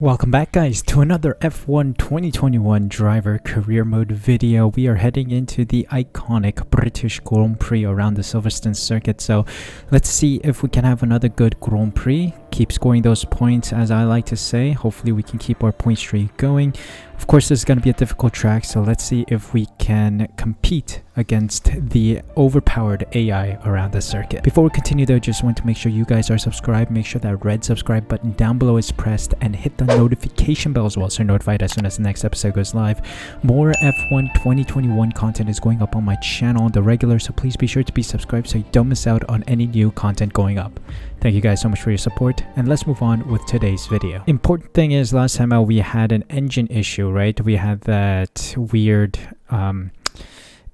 Welcome back guys to another F1 2021 driver career mode video. We are heading into the iconic British Grand Prix around the Silverstone circuit. So let's see if we can have another good Grand Prix. Keep scoring those points, as I like to say. Hopefully we can keep our point streak going. Of course, this is going to be a difficult track, so let's see if we can compete against the overpowered AI around the circuit. Before we continue though, just want to make sure you guys are subscribed. Make sure that red subscribe button down below is pressed and hit the notification bell as well so you're notified as soon as the next episode goes live. More F1 2021 content is going up on my channel on the regular, so please be sure to be subscribed so you don't miss out on any new content going up. Thank you guys so much for your support, and let's move on with today's video. Important thing is, last time out we had an engine issue, right? We had that weird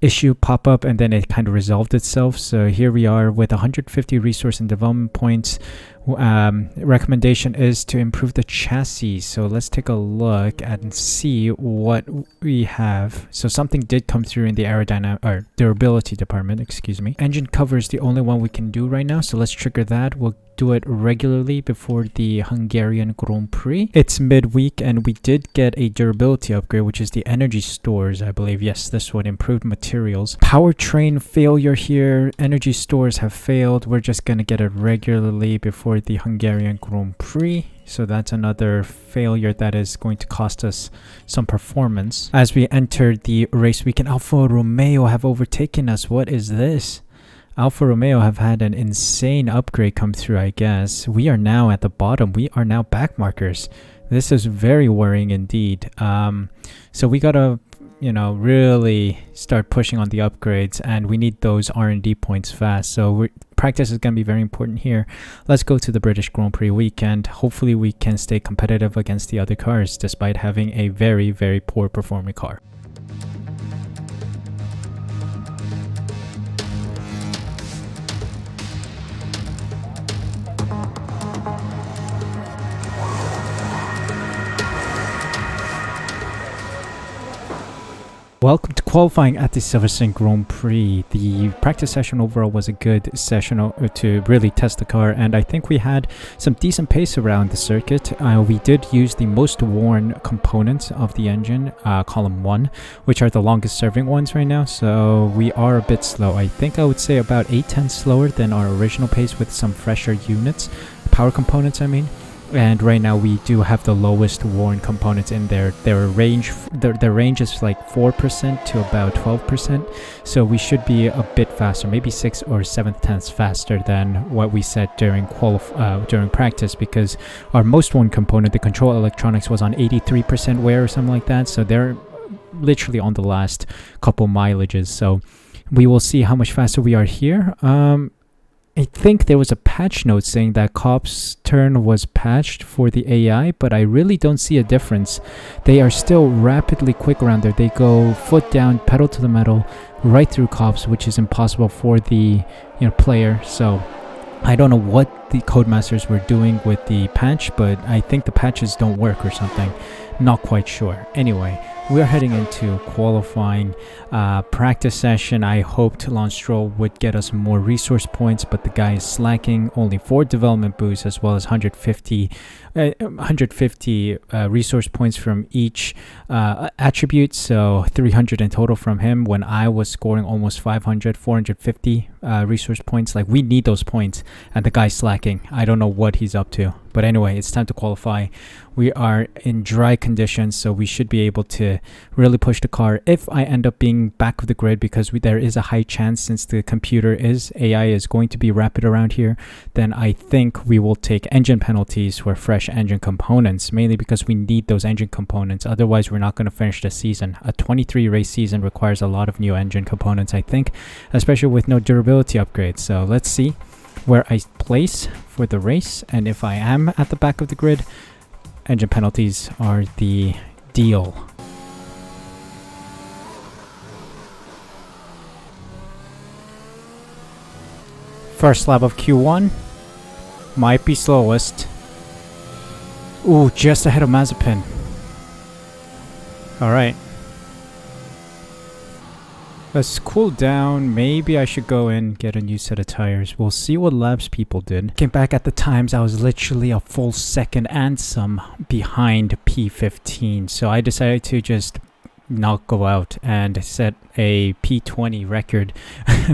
issue pop up and then it kind of resolved itself. So here we are with 150 resource and development points. Recommendation is to improve the chassis, so let's take a look and see what we have. So something did come through in the aerodynamic or durability department, excuse me. Engine cover is the only one we can do right now, so let's trigger that. We'll do it regularly before the Hungarian Grand Prix. It's midweek and we did get a durability upgrade, which is the energy stores, I believe. Yes, this one, improved materials. Powertrain failure here. Energy stores have failed. We're just gonna get it regularly before the Hungarian Grand Prix. So that's another failure that is going to cost us some performance. As we enter the race weekend, Alfa Romeo have overtaken us. What is this? Alfa Romeo have had an insane upgrade come through, I guess. We are now at the bottom. We are now backmarkers. This is very worrying indeed. So we gotta, really start pushing on the upgrades, and we need those R&D points fast. So practice is going to be very important here. Let's go to the British Grand Prix weekend. Hopefully we can stay competitive against the other cars despite having a very, very poor performing car. Welcome to qualifying at the Silverstone Grand Prix. The practice session overall was a good session to really test the car, and I think we had some decent pace around the circuit. We did use the most worn components of the engine, column 1, which are the longest serving ones right now, so we are a bit slow. I think I would say about 8/10 slower than our original pace with some fresher units, power components I mean. And right now we do have the lowest worn components in there. Their range is like 4% to about 12%, so we should be a bit faster, maybe 6 or 7/10 faster than what we set during practice, because our most worn component, the control electronics, was on 83% wear or something like that, so they're literally on the last couple mileages. So we will see how much faster we are here. I think there was a patch note saying that Cobb's turn was patched for the AI, but I really don't see a difference. They are still rapidly quick around there. They go foot down, pedal to the metal, right through Cobb's, which is impossible for the player. So I don't know what the Codemasters were doing with the patch, but I think the patches don't work or something. Not quite sure. Anyway, we're heading into qualifying practice session. I hoped Lance Stroll would get us more resource points, but the guy is slacking. Only 4 development boosts as well as 150 resource points from each attribute, so 300 in total from him, when I was scoring almost 450 resource points. Like, we need those points, and the guy's slacking. I don't know what he's up to. But anyway, it's time to qualify. We are in dry conditions, so we should be able to really push the car. If I end up being back of the grid, because there is a high chance, since the AI is going to be rapid around here, then I think we will take engine penalties for fresh engine components, mainly because we need those engine components. Otherwise, we're not going to finish the season. A 23 race season requires a lot of new engine components, I think, especially with no durability upgrades. So let's see where I place for the race, and if I am at the back of the grid, engine penalties are the deal. First lap of Q1 might be slowest. Ooh, just ahead of Mazepin. Alright. Let's cool down. Maybe I should go and get a new set of tires. We'll see what laps people did. Came back at the times, I was literally a full second and some behind P15. So I decided to just not go out and set a P20 record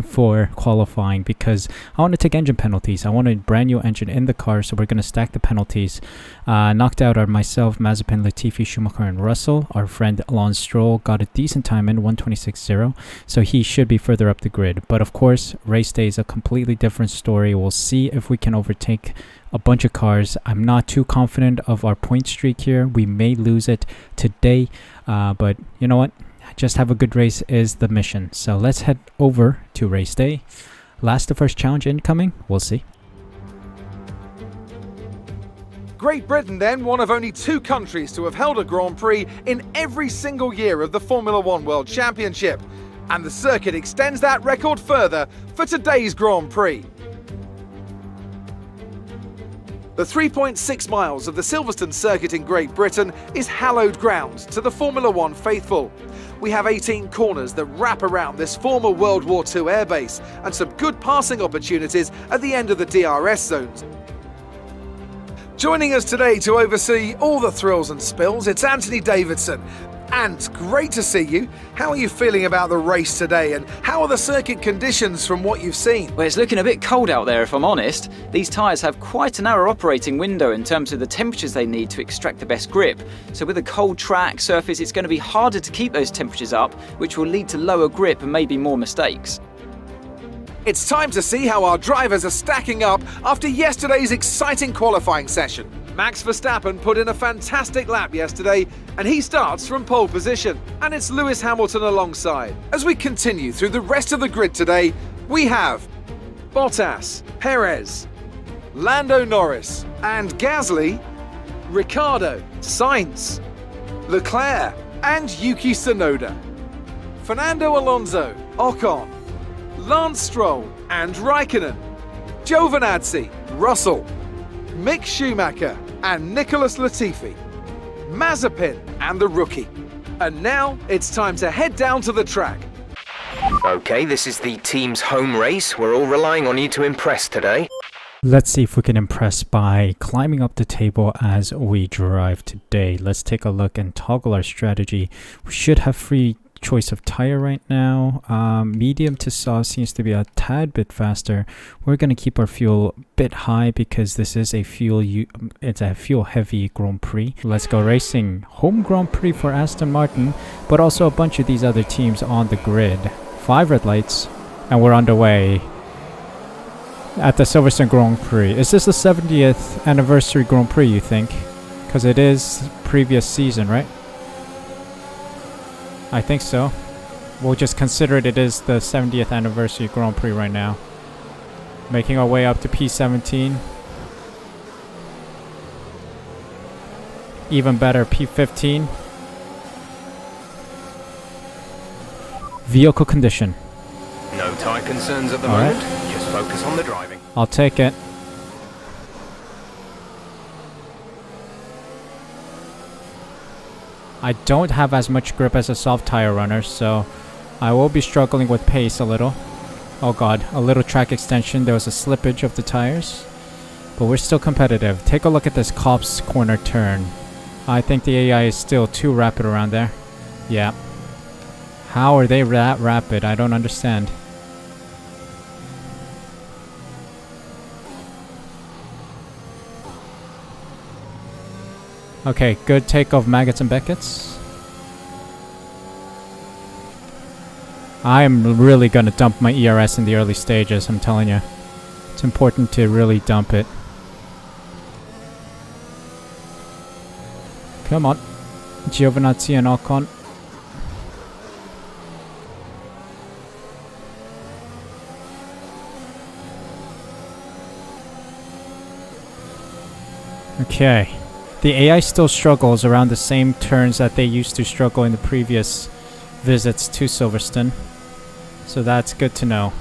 for qualifying because I want to take engine penalties. I want a brand new engine in the car, so we're going to stack the penalties. Knocked out are myself, Mazepin, Latifi, Schumacher, and Russell. Our friend Lance Stroll got a decent time in 1:26.0, so he should be further up the grid. But of course, race day is a completely different story. We'll see if we can overtake a bunch of cars. I'm not too confident of our point streak here. We may lose it today, but you know what? Just have a good race is the mission. So let's head over to race day. Last the first challenge incoming. We'll see. Great Britain then, one of only 2 countries to have held a Grand Prix in every single year of the Formula One World Championship. And the circuit extends that record further for today's Grand Prix. The 3.6 miles of the Silverstone circuit in Great Britain is hallowed ground to the Formula One faithful. We have 18 corners that wrap around this former World War II airbase and some good passing opportunities at the end of the DRS zones. Joining us today to oversee all the thrills and spills, it's Anthony Davidson. And great to see you. How are you feeling about the race today, and how are the circuit conditions from what you've seen? Well, it's looking a bit cold out there if I'm honest. These tyres have quite a narrow operating window in terms of the temperatures they need to extract the best grip. So with a cold track surface, it's going to be harder to keep those temperatures up, which will lead to lower grip and maybe more mistakes. It's time to see how our drivers are stacking up after yesterday's exciting qualifying session. Max Verstappen put in a fantastic lap yesterday, and he starts from pole position. And it's Lewis Hamilton alongside. As we continue through the rest of the grid today, we have Bottas, Perez, Lando Norris, and Gasly, Ricciardo, Sainz, Leclerc, and Yuki Tsunoda, Fernando Alonso, Ocon, Lance Stroll, and Raikkonen, Giovinazzi, Russell, Mick Schumacher and Nicholas Latifi, Mazepin and the rookie. And now it's time to head down to the track. Okay, this is the team's home race. We're all relying on you to impress today. Let's see if we can impress by climbing up the table as we drive today. Let's take a look and toggle our strategy. We should have free choice of tire right now. Medium to soft seems to be a tad bit faster. We're going to keep our fuel a bit high because this is a it's a fuel heavy Grand Prix. Let's go racing. Home Grand Prix for Aston Martin, but also a bunch of these other teams on the grid. 5 red lights and we're underway at the Silverstone Grand Prix. Is this the 70th anniversary Grand Prix, you think? Because it is previous season, right? I think so. We'll just consider it is the 70th anniversary Grand Prix right now. Making our way up to P17. Even better, P15. Vehicle condition. No tyre concerns at the All moment. right. Just focus on the driving. I'll take it. I don't have as much grip as a soft tire runner, so I will be struggling with pace a little. Oh god, a little track extension. There was a slippage of the tires, but we're still competitive. Take a look at this Cops corner turn. I think the AI is still too rapid around there. Yeah. How are they that rapid? I don't understand. Okay, good take of Maggots and Beckett's. I'm really gonna dump my ERS in the early stages, I'm telling you. It's important to really dump it. Come on. Giovinazzi and Ocon. Okay. The AI still struggles around the same turns that they used to struggle in the previous visits to Silverstone. So that's good to know.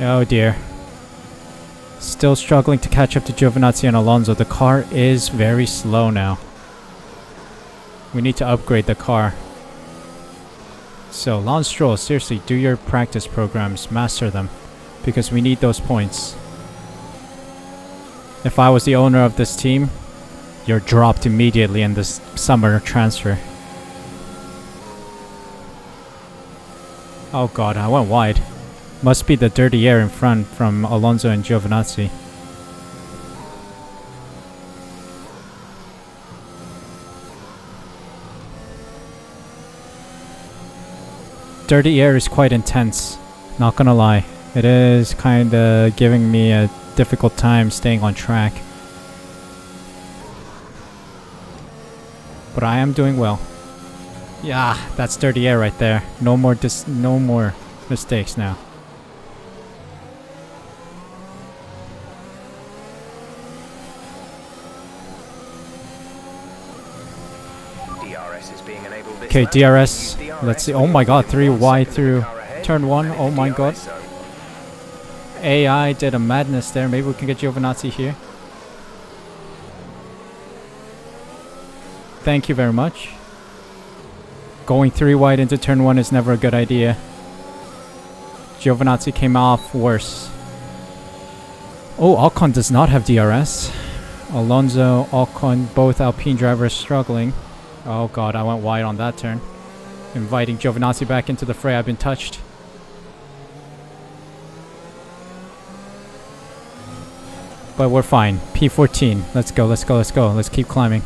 Oh dear. Still struggling to catch up to Giovinazzi and Alonso. The car is very slow now. We need to upgrade the car. So, Lance Stroll, seriously, do your practice programs, master them, because we need those points. If I was the owner of this team, you're dropped immediately in this summer transfer. Oh god, I went wide. Must be the dirty air in front from Alonso and Giovinazzi. Dirty air is quite intense, not gonna lie. It is kinda giving me a difficult time staying on track. But I am doing well. Yeah, that's dirty air right there. No more mistakes now. Okay, DRS. Let's see. Oh my god, 3 wide through turn 1. Oh my god. AI did a madness there. Maybe we can get Giovinazzi here. Thank you very much. Going 3 wide into turn 1 is never a good idea. Giovinazzi came off worse. Oh, Ocon does not have DRS. Alonso, Ocon, both Alpine drivers struggling. Oh god, I went wide on that turn. Inviting Giovinazzi back into the fray. I've been touched. But we're fine. P14. Let's go, let's go, let's go. Let's keep climbing.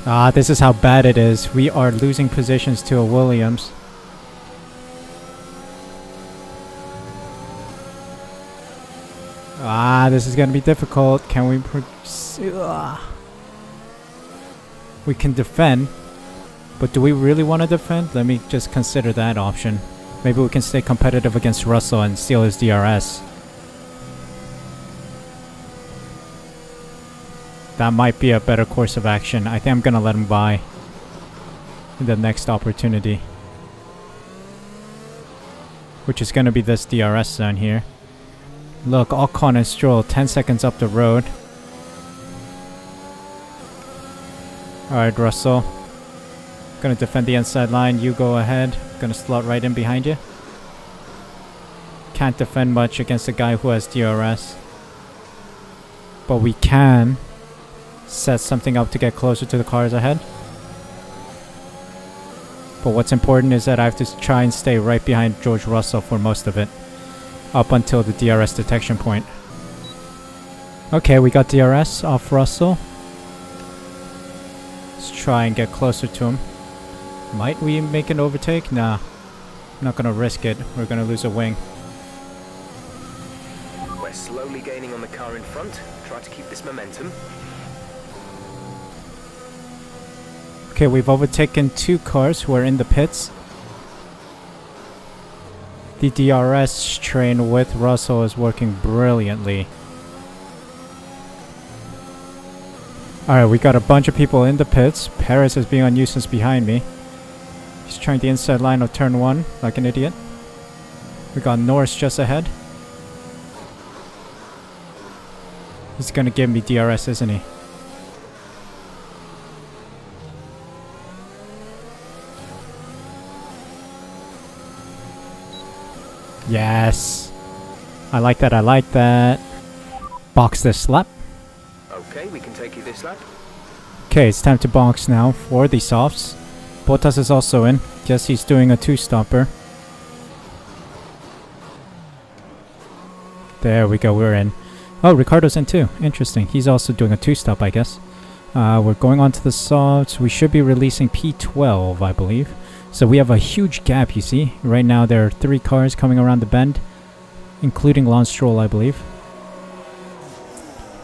Ah, this is how bad it is. We are losing positions to a Williams. Ah, this is gonna be difficult. Can we... We can defend. But do we really want to defend? Let me just consider that option. Maybe we can stay competitive against Russell and steal his DRS. That might be a better course of action. I think I'm gonna let him by in the next opportunity. Which is gonna be this DRS zone here. Look, Ocon and Stroll 10 seconds up the road. Alright, Russell. Gonna defend the inside line. You go ahead. Gonna slot right in behind you. Can't defend much against a guy who has DRS. But we can set something up to get closer to the cars ahead. But what's important is that I have to try and stay right behind George Russell for most of it. Up until the DRS detection point. Okay, we got DRS off Russell. Let's try and get closer to him. Might we make an overtake? Nah. I'm not gonna risk it. We're gonna lose a wing. We're slowly gaining on the car in front. Try to keep this momentum. Okay, we've overtaken 2 cars who are in the pits. The DRS train with Russell is working brilliantly. Alright, we got a bunch of people in the pits. Perez is being a nuisance behind me. He's trying the inside line of turn 1 like an idiot. We got Norris just ahead. He's gonna give me DRS, isn't he? Yes. I like that, I like that. Box this lap. Okay, we can take you this lap. Okay, it's time to box now for the softs. Bottas is also in. Guess he's doing a 2-stopper. There we go, we're in. Oh, Ricardo's in too. Interesting. He's also doing a 2-stop, I guess. We're going on to the softs. We should be releasing P12, I believe. So we have a huge gap, you see. Right now there are 3 cars coming around the bend, including Lance Stroll, I believe.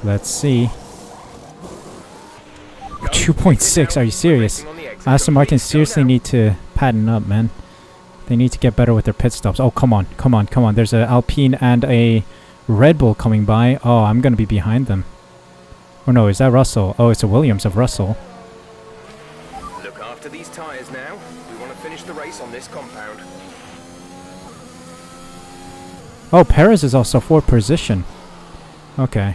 Let's see. 2.6, are you serious? Aston Martin seriously need to pattern up, man. They need to get better with their pit stops. Oh, come on, come on, come on. There's an Alpine and a Red Bull coming by. Oh, I'm going to be behind them. Or no, is that Russell? Oh, it's a Williams of Russell. Look after these tyres now. We want to finish the race on this compound. Oh, Perez is also 4th position. Okay.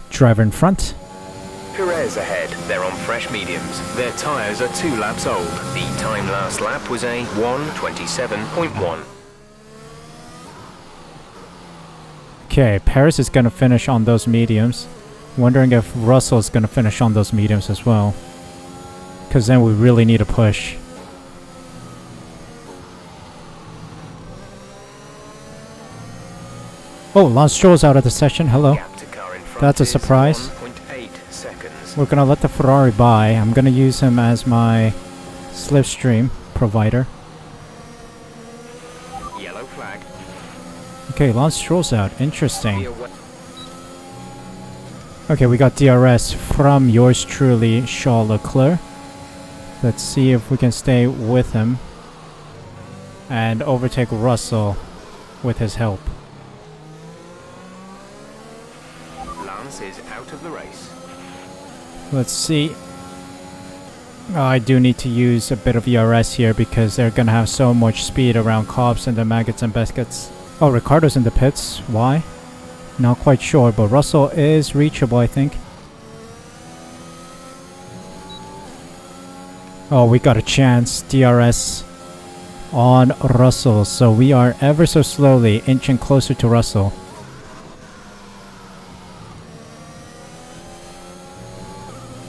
Driver in front. Perez ahead. They're on fresh mediums. Their tyres are 2 laps old. The time last lap was a 1:27.1. Okay, Perez is going to finish on those mediums. Wondering if Russell is going to finish on those mediums as well. Because then we really need a push. Oh, Lance Stroll's out of the session. Hello. That's a surprise. We're going to let the Ferrari by. I'm going to use him as my slipstream provider. Yellow flag. Okay, Lance Stroll's out. Interesting. Okay, we got DRS from yours truly, Charles Leclerc. Let's see if we can stay with him and overtake Russell with his help. Lance is out of the race. Let's see. Oh, I do need to use a bit of ERS here because they're gonna have so much speed around Cobbs and the Maggots and Biscuits. Oh, Ricardo's in the pits. Why? Not quite sure, but Russell is reachable, I think. Oh, we got a chance. DRS on Russell. So we are ever so slowly inching closer to Russell.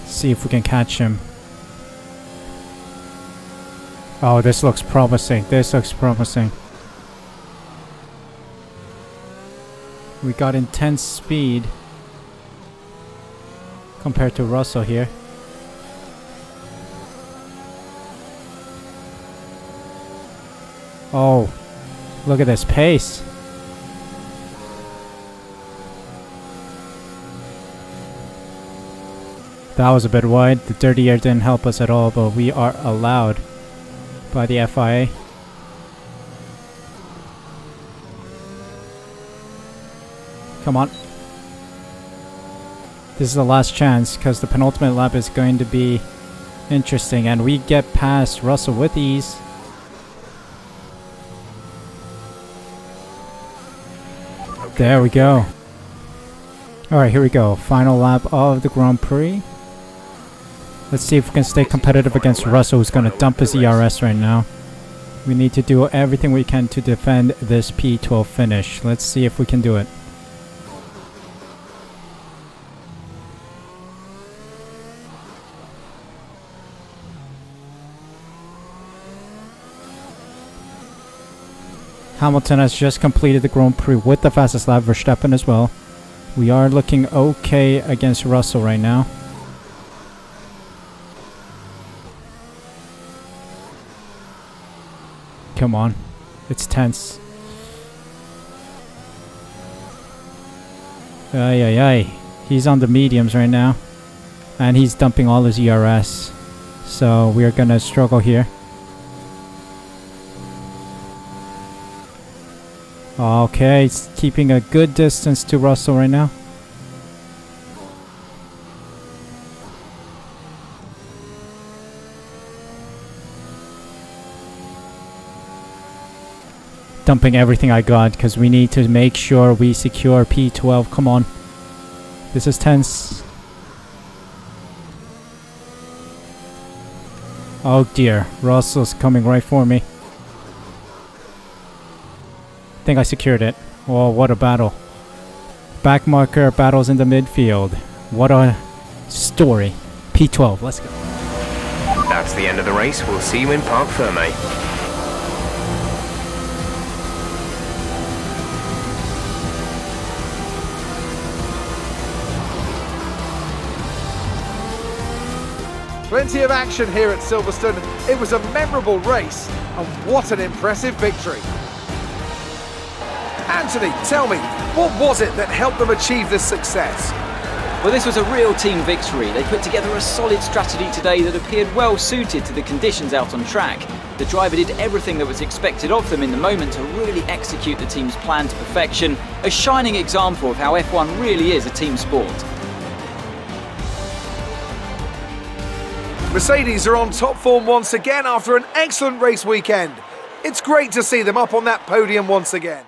See if we can catch him. Oh, this looks promising. This looks promising. We got intense speed compared to Russell here. Oh, look at this pace. That was a bit wide. The dirty air didn't help us at all, but we are allowed by the FIA. Come on. This is the last chance because the penultimate lap is going to be interesting, and we get past Russell with ease. There we go. Alright, here we go. Final lap of the Grand Prix. Let's see if we can stay competitive against Russell, who's going to dump his ERS right now. We need to do everything we can to defend this P12 finish. Let's see if we can do it. Hamilton has just completed the Grand Prix with the fastest lap, Verstappen as well. We are looking okay against Russell right now. Come on. It's tense. Ay, ay, ay. He's on the mediums right now. And he's dumping all his ERS. So we are going to struggle here. Okay, he's keeping a good distance to Russell right now. Dumping everything I got because we need to make sure we secure P12. Come on. This is tense. Oh dear, Russell's coming right for me. I think I secured it. Oh, what a battle. Backmarker battles in the midfield. What a story. P12, let's go. That's the end of the race. We'll see you in Parc Ferme. Plenty of action here at Silverstone. It was a memorable race, and what an impressive victory. Anthony, tell me, what was it that helped them achieve this success? Well, this was a real team victory. They put together a solid strategy today that appeared well suited to the conditions out on track. The driver did everything that was expected of them in the moment to really execute the team's plan to perfection. A shining example of how F1 really is a team sport. Mercedes are on top form once again after an excellent race weekend. It's great to see them up on that podium once again.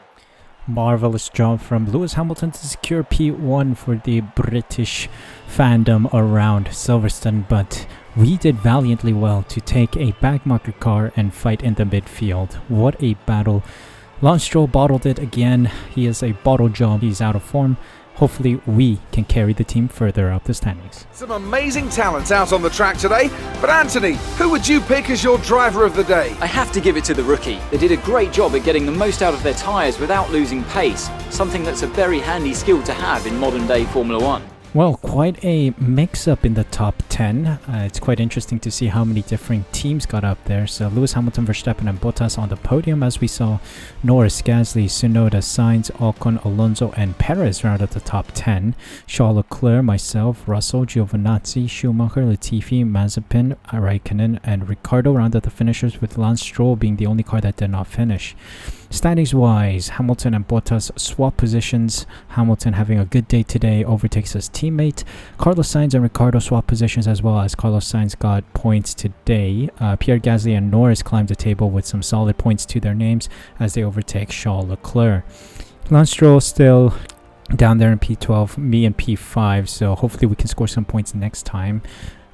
Marvelous job from Lewis Hamilton to secure P1 for the British fandom around Silverstone, but we did valiantly well to take a backmarker car and fight in the midfield. What a battle. Lance Stroll bottled it again. He is a bottle job. He's out of form. Hopefully we can carry the team further up the standings. Some amazing talents out on the track today, but Anthony, who would you pick as your driver of the day? I have to give it to the rookie. They did a great job at getting the most out of their tyres without losing pace, something that's a very handy skill to have in modern day Formula 1. Well, quite a mix-up in the top 10. It's quite interesting to see how many different teams got up there. So Lewis Hamilton, Verstappen and Bottas on the podium, as we saw Norris, Gasly, Tsunoda, Sainz, Ocon, Alonso and Perez round at the top 10. Charles Leclerc, myself, Russell, Giovinazzi, Schumacher, Latifi, Mazepin, Raikkonen and Ricciardo round at the finishers, with Lance Stroll being the only car that did not finish. Standings wise, Hamilton and Bottas swap positions. Hamilton having a good day today, overtakes his teammate. Carlos Sainz and Ricciardo swap positions as well, as Carlos Sainz got points today. Pierre Gasly and Norris climbed the table with some solid points to their names as they overtake Charles Leclerc. Lance Stroll still down there in P12, me in P5, so hopefully we can score some points next time.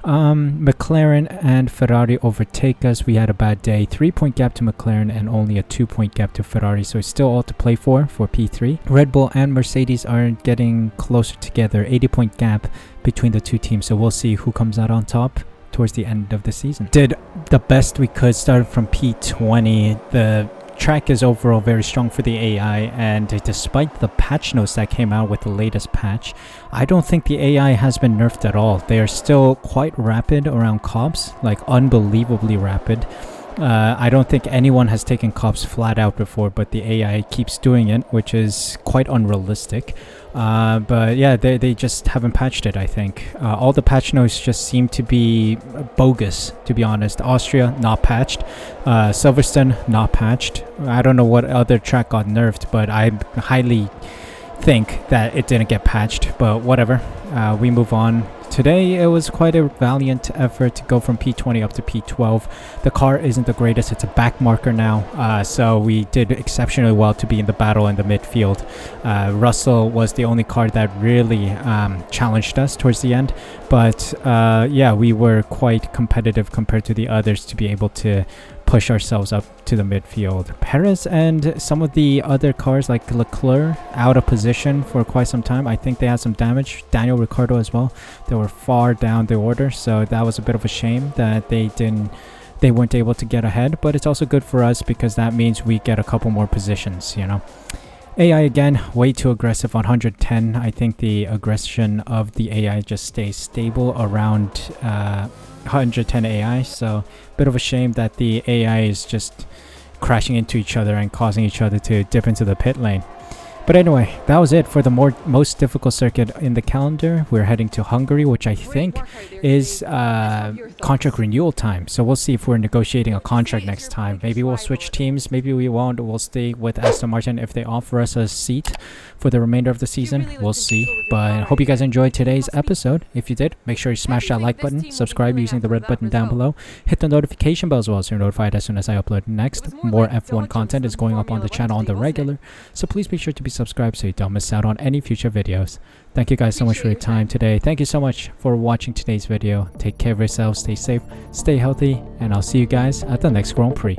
McLaren and Ferrari overtake us. We had a bad day. 3-point gap to McLaren and only a 2-point gap to Ferrari, so it's still all to play for P3. Red Bull and Mercedes are getting closer together. 80-point gap between the two teams, so we'll see who comes out on top towards the end of the season. Did the best we could, started from P20. The track is overall very strong for the AI, and despite the patch notes that came out with the latest patch, I don't think the AI has been nerfed at all. They are still quite rapid around cops, like unbelievably rapid. I don't think anyone has taken cops flat out before, but the AI keeps doing it, which is quite unrealistic. But yeah, they just haven't patched it, I think. All the patch notes just seem to be bogus, to be honest. Austria, not patched. Silverstone, not patched. I don't know what other track got nerfed, but I highly think that it didn't get patched, but whatever. We move on. Today it was quite a valiant effort to go from P20 up to P12. The car isn't the greatest, it's a back marker now, so we did exceptionally well to be in the battle in the midfield. Russell was the only car that really challenged us towards the end, but yeah, we were quite competitive compared to the others to be able to push ourselves up to the midfield. Perez and some of the other cars like Leclerc out of position for quite some time. I think they had some damage. Daniel Ricciardo as well. They were far down the order, so that was a bit of a shame that they weren't able to get ahead, but it's also good for us because that means we get a couple more positions, you know. AI again, way too aggressive on 110. I think the aggression of the AI just stays stable around 110 AI, so bit of a shame that the AI is just crashing into each other and causing each other to dip into the pit lane. But anyway, that was it for the most difficult circuit in the calendar. We're heading to Hungary, which I think is contract renewal time. So we'll see if we're negotiating a contract next time. Maybe we'll switch teams, maybe we won't. We'll stay with Aston Martin if they offer us a seat for the remainder of the season. We'll see. But I hope you guys enjoyed today's episode. If you did, make sure you smash that like button, subscribe using the red button down below, hit the notification bell as well so you're notified as soon as I upload next. More F1 content is going up on the channel on the regular, so please be sure to be subscribed so you don't miss out on any future videos. Thank you guys so much for your time today. Thank you so much for watching today's video. Take care of yourselves, stay safe, stay healthy, and I'll see you guys at the next Grand Prix.